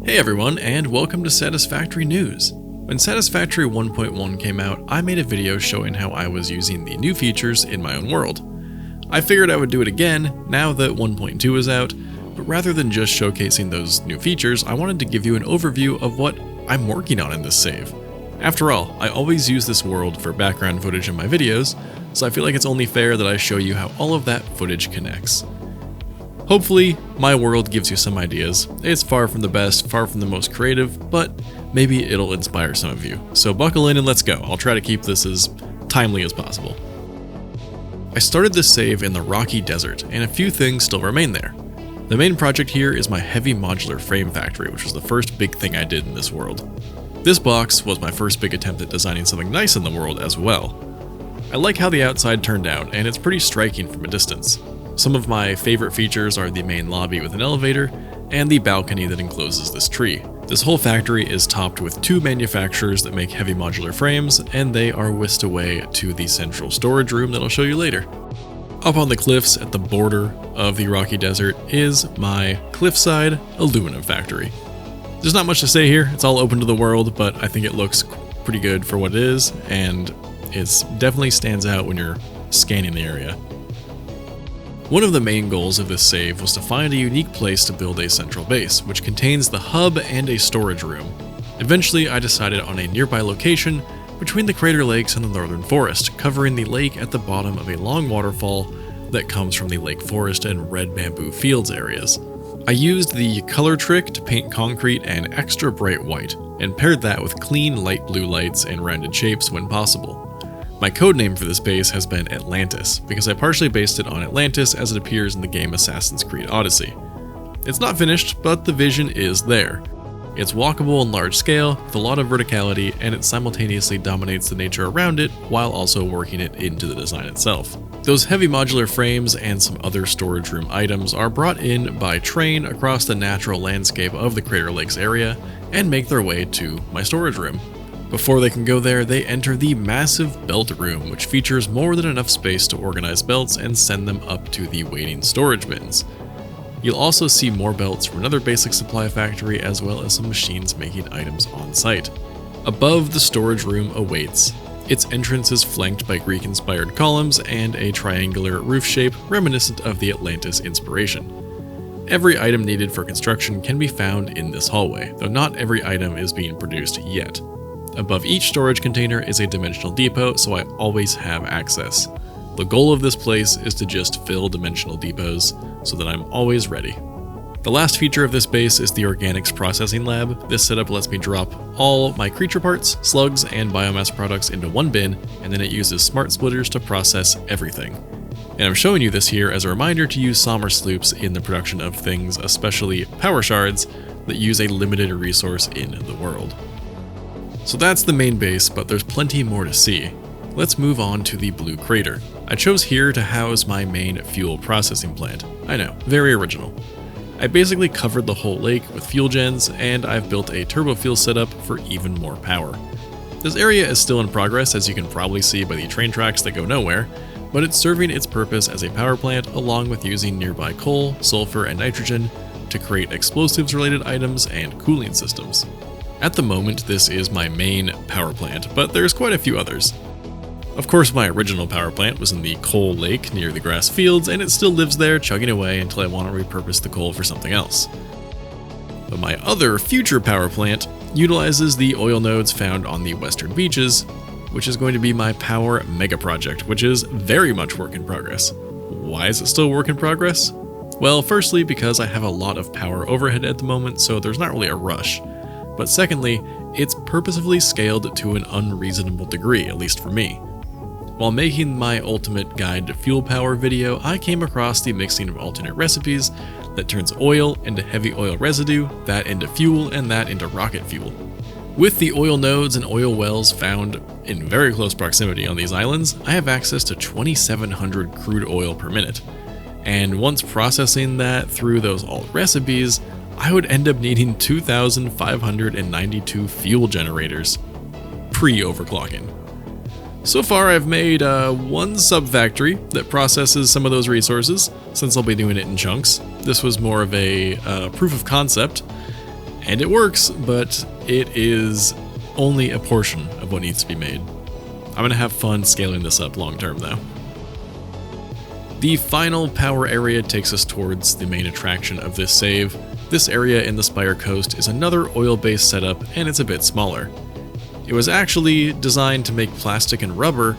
Hey everyone, and welcome to Satisfactory News. When Satisfactory 1.1 came out, I made a video showing how I was using the new features in my own world. I figured I would do it again now that 1.2 is out, but rather than just showcasing those new features, I wanted to give you an overview of what I'm working on in this save. After all, I always use this world for background footage in my videos, so I feel like it's only fair that I show you how all of that footage connects. Hopefully, my world gives you some ideas. It's far from the best, far from the most creative, but maybe it'll inspire some of you. So buckle in and let's go. I'll try to keep this as timely as possible. I started this save in the rocky desert, and a few things still remain there. The main project here is my heavy modular frame factory, which was the first big thing I did in this world. This box was my first big attempt at designing something nice in the world as well. I like how the outside turned out, and it's pretty striking from a distance. Some of my favorite features are the main lobby with an elevator, and the balcony that encloses this tree. This whole factory is topped with two manufacturers that make heavy modular frames, and they are whisked away to the central storage room that I'll show you later. Up on the cliffs at the border of the rocky desert is my cliffside aluminum factory. There's not much to say here, it's all open to the world, but I think it looks pretty good for what it is, and it definitely stands out when you're scanning the area. One of the main goals of this save was to find a unique place to build a central base, which contains the hub and a storage room. Eventually, I decided on a nearby location between the Crater Lakes and the Northern Forest, covering the lake at the bottom of a long waterfall that comes from the Lake Forest and Red Bamboo Fields areas. I used the color trick to paint concrete an extra bright white, and paired that with clean light blue lights and rounded shapes when possible. My codename for this base has been Atlantis, because I partially based it on Atlantis as it appears in the game Assassin's Creed Odyssey. It's not finished, but the vision is there. It's walkable and large scale, with a lot of verticality, and it simultaneously dominates the nature around it while also working it into the design itself. Those heavy modular frames and some other storage room items are brought in by train across the natural landscape of the Crater Lakes area and make their way to my storage room. Before they can go there, they enter the massive belt room, which features more than enough space to organize belts and send them up to the waiting storage bins. You'll also see more belts from another basic supply factory, as well as some machines making items on site. Above, the storage room awaits. Its entrance is flanked by Greek-inspired columns and a triangular roof shape reminiscent of the Atlantis inspiration. Every item needed for construction can be found in this hallway, though not every item is being produced yet. Above each storage container is a dimensional depot, so I always have access. The goal of this place is to just fill dimensional depots so that I'm always ready. The last feature of this base is the Organics Processing Lab. This setup lets me drop all my creature parts, slugs, and biomass products into one bin, and then it uses smart splitters to process everything. And I'm showing you this here as a reminder to use Sommer sloops in the production of things, especially power shards, that use a limited resource in the world. So that's the main base, but there's plenty more to see. Let's move on to the Blue Crater. I chose here to house my main fuel processing plant. I know, very original. I basically covered the whole lake with fuel gens, and I've built a turbofuel setup for even more power. This area is still in progress, as you can probably see by the train tracks that go nowhere, but it's serving its purpose as a power plant along with using nearby coal, sulfur, and nitrogen to create explosives-related items and cooling systems. At the moment, this is my main power plant, but there's quite a few others. Of course, my original power plant was in the coal lake near the grass fields, and it still lives there chugging away until I want to repurpose the coal for something else. But my other future power plant utilizes the oil nodes found on the western beaches, which is going to be my power mega project, which is very much work in progress. Why is it still work in progress? Well, firstly, because I have a lot of power overhead at the moment, so there's not really a rush. But secondly, it's purposefully scaled to an unreasonable degree, at least for me. While making my ultimate guide to fuel power video, I came across the mixing of alternate recipes that turns oil into heavy oil residue, that into fuel, and that into rocket fuel. With the oil nodes and oil wells found in very close proximity on these islands, I have access to 2,700 crude oil per minute. And once processing that through those alt recipes, I would end up needing 2,592 fuel generators, pre-overclocking. So far I've made one sub-factory that processes some of those resources, since I'll be doing it in chunks. This was more of a proof of concept, And it works, but it is only a portion of what needs to be made. I'm going to have fun scaling this up long term though. The final power area takes us towards the main attraction of this save. This area in the Spire coast is another oil-based setup, and it's a bit smaller. It was actually designed to make plastic and rubber,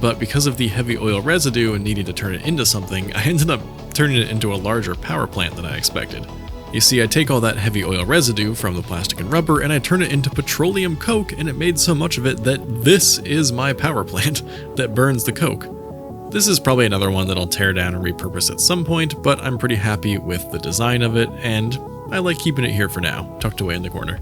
but because of the heavy oil residue and needing to turn it into something, I ended up turning it into a larger power plant than I expected. You see, I take all that heavy oil residue from the plastic and rubber and I turn it into petroleum coke, and it made so much of it that this is my power plant that burns the coke. This is probably another one that I'll tear down and repurpose at some point, but I'm pretty happy with the design of it, and I like keeping it here for now, tucked away in the corner.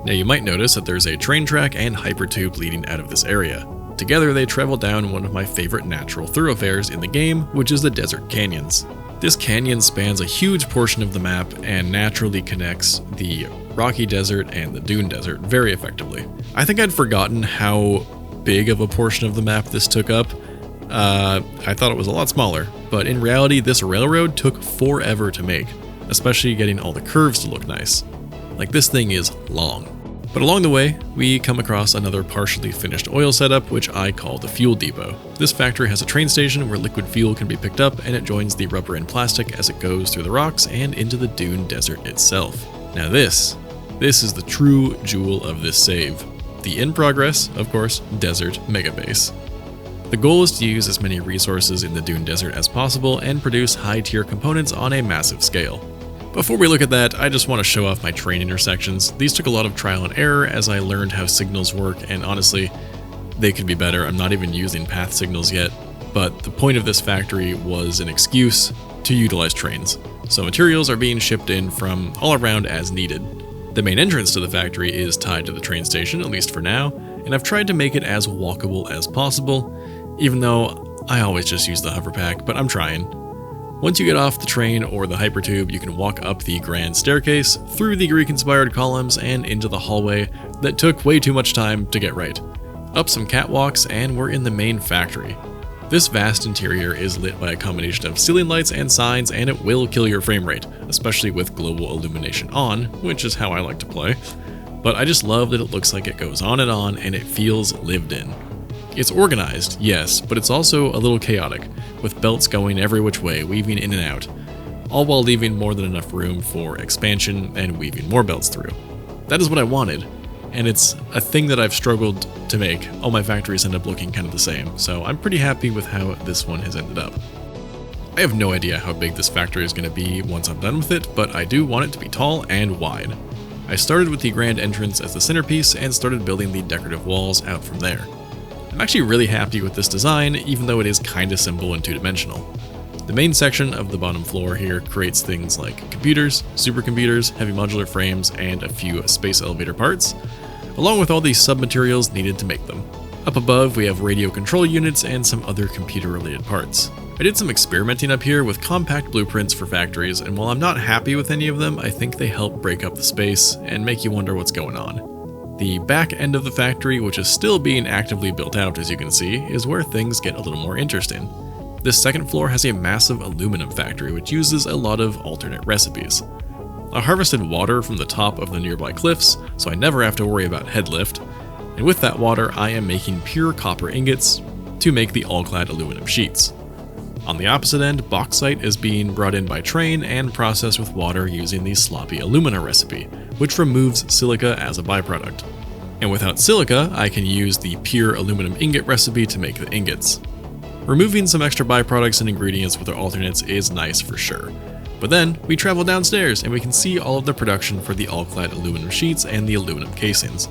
Now you might notice that there's a train track and hypertube leading out of this area. Together they travel down one of my favorite natural thoroughfares in the game, which is the Desert Canyons. This canyon spans a huge portion of the map and naturally connects the Rocky Desert and the Dune Desert very effectively. I think I'd forgotten how big of a portion of the map this took up. I thought it was a lot smaller, but in reality this railroad took forever to make, especially getting all the curves to look nice. Like, this thing is long. But along the way, we come across another partially finished oil setup, which I call the fuel depot. This factory has a train station where liquid fuel can be picked up, and it joins the rubber and plastic as it goes through the rocks and into the Dune Desert itself. Now this is the true jewel of this save. The in progress, of course, desert megabase. The goal is to use as many resources in the Dune Desert as possible and produce high-tier components on a massive scale. Before we look at that, I just want to show off my train intersections. These took a lot of trial and error as I learned how signals work, and honestly, they could be better. I'm not even using path signals yet, but the point of this factory was an excuse to utilize trains. So materials are being shipped in from all around as needed. The main entrance to the factory is tied to the train station, at least for now, and I've tried to make it as walkable as possible, even though I always just use the hover pack, but I'm trying. Once you get off the train or the hypertube, you can walk up the grand staircase, through the Greek-inspired columns, and into the hallway that took way too much time to get right. Up some catwalks, and we're in the main factory. This vast interior is lit by a combination of ceiling lights and signs, and it will kill your frame rate, especially with global illumination on, which is how I like to play. But I just love that it looks like it goes on, and it feels lived in. It's organized, yes, but it's also a little chaotic, with belts going every which way, weaving in and out, all while leaving more than enough room for expansion and weaving more belts through. That is what I wanted, and it's a thing that I've struggled to make. All my factories end up looking kind of the same, so I'm pretty happy with how this one has ended up. I have no idea how big this factory is going to be once I'm done with it, but I do want it to be tall and wide. I started with the grand entrance as the centerpiece and started building the decorative walls out from there. I'm actually really happy with this design, even though it is kinda simple and two-dimensional. The main section of the bottom floor here creates things like computers, supercomputers, heavy modular frames, and a few space elevator parts, along with all the sub-materials needed to make them. Up above, we have radio control units and some other computer-related parts. I did some experimenting up here with compact blueprints for factories, and while I'm not happy with any of them, I think they help break up the space and make you wonder what's going on. The back end of the factory, which is still being actively built out as you can see, is where things get a little more interesting. This second floor has a massive aluminum factory which uses a lot of alternate recipes. I harvested water from the top of the nearby cliffs, so I never have to worry about headlift, and with that water I am making pure copper ingots to make the all-clad aluminum sheets. On the opposite end, bauxite is being brought in by train and processed with water using the sloppy alumina recipe, which removes silica as a byproduct. And without silica, I can use the pure aluminum ingot recipe to make the ingots. Removing some extra byproducts and ingredients with our alternates is nice for sure. But then, we travel downstairs and we can see all of the production for the all-clad aluminum sheets and the aluminum casings.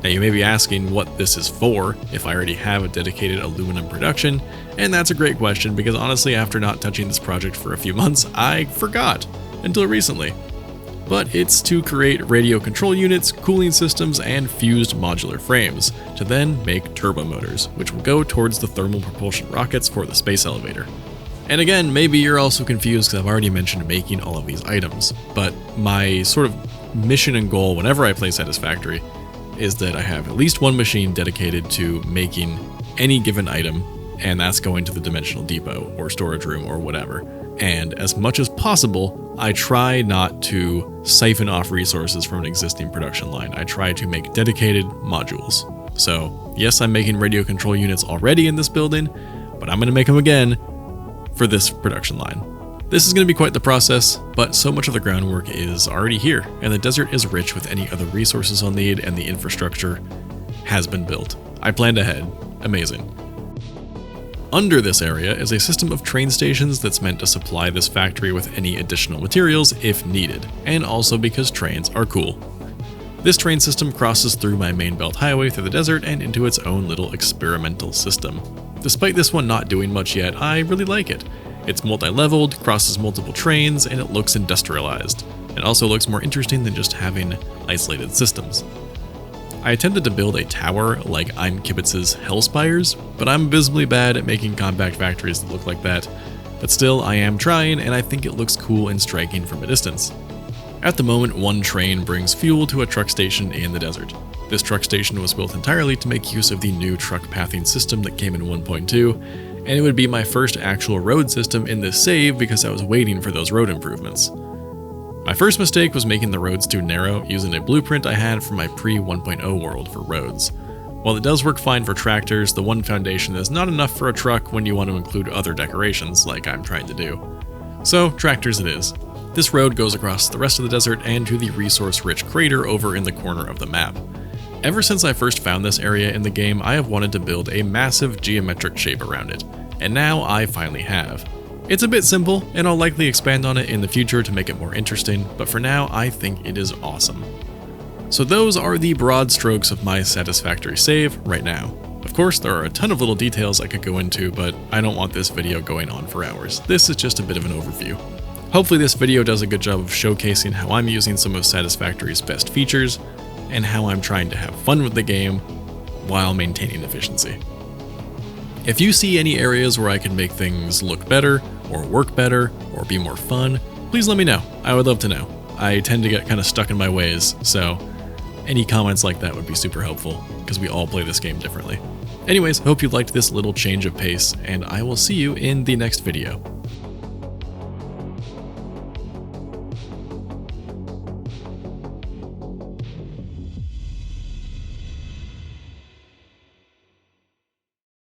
Now you may be asking what this is for if I already have a dedicated aluminum production, and that's a great question because honestly after not touching this project for a few months, I forgot, until recently. But it's to create radio control units, cooling systems, and fused modular frames, to then make turbo motors, which will go towards the thermal propulsion rockets for the space elevator. And again, maybe you're also confused because I've already mentioned making all of these items, but my sort of mission and goal whenever I play Satisfactory is that I have at least one machine dedicated to making any given item, and that's going to the dimensional depot or storage room or whatever. And as much as possible, I try not to siphon off resources from an existing production line. I try to make dedicated modules. So yes, I'm making radio control units already in this building, but I'm going to make them again for this production line. This is going to be quite the process, but so much of the groundwork is already here, and the desert is rich with any other resources I'll need, and the infrastructure has been built. I planned ahead. Amazing. Under this area is a system of train stations that's meant to supply this factory with any additional materials if needed, and also because trains are cool. This train system crosses through my main belt highway through the desert and into its own little experimental system. Despite this one not doing much yet, I really like it. It's multi-leveled, crosses multiple trains, and it looks industrialized. It also looks more interesting than just having isolated systems. I attempted to build a tower like I'm Kibitz's Hell Spires, but I'm abysmally bad at making compact factories that look like that. But still, I am trying, and I think it looks cool and striking from a distance. At the moment, one train brings fuel to a truck station in the desert. This truck station was built entirely to make use of the new truck pathing system that came in 1.2, and it would be my first actual road system in this save because I was waiting for those road improvements. My first mistake was making the roads too narrow using a blueprint I had from my pre-1.0 world for roads. While it does work fine for tractors, the one foundation is not enough for a truck when you want to include other decorations like I'm trying to do. So, tractors it is. This road goes across the rest of the desert and to the resource-rich crater over in the corner of the map. Ever since I first found this area in the game, I have wanted to build a massive geometric shape around it, and now I finally have. It's a bit simple, and I'll likely expand on it in the future to make it more interesting, but for now, I think it is awesome. So those are the broad strokes of my Satisfactory save right now. Of course, there are a ton of little details I could go into, but I don't want this video going on for hours. This is just a bit of an overview. Hopefully this video does a good job of showcasing how I'm using some of Satisfactory's best features, and how I'm trying to have fun with the game while maintaining efficiency. If you see any areas where I can make things look better, or work better, or be more fun, please let me know. I would love to know. I tend to get kind of stuck in my ways, so any comments like that would be super helpful, because we all play this game differently. Anyways, hope you liked this little change of pace, and I will see you in the next video.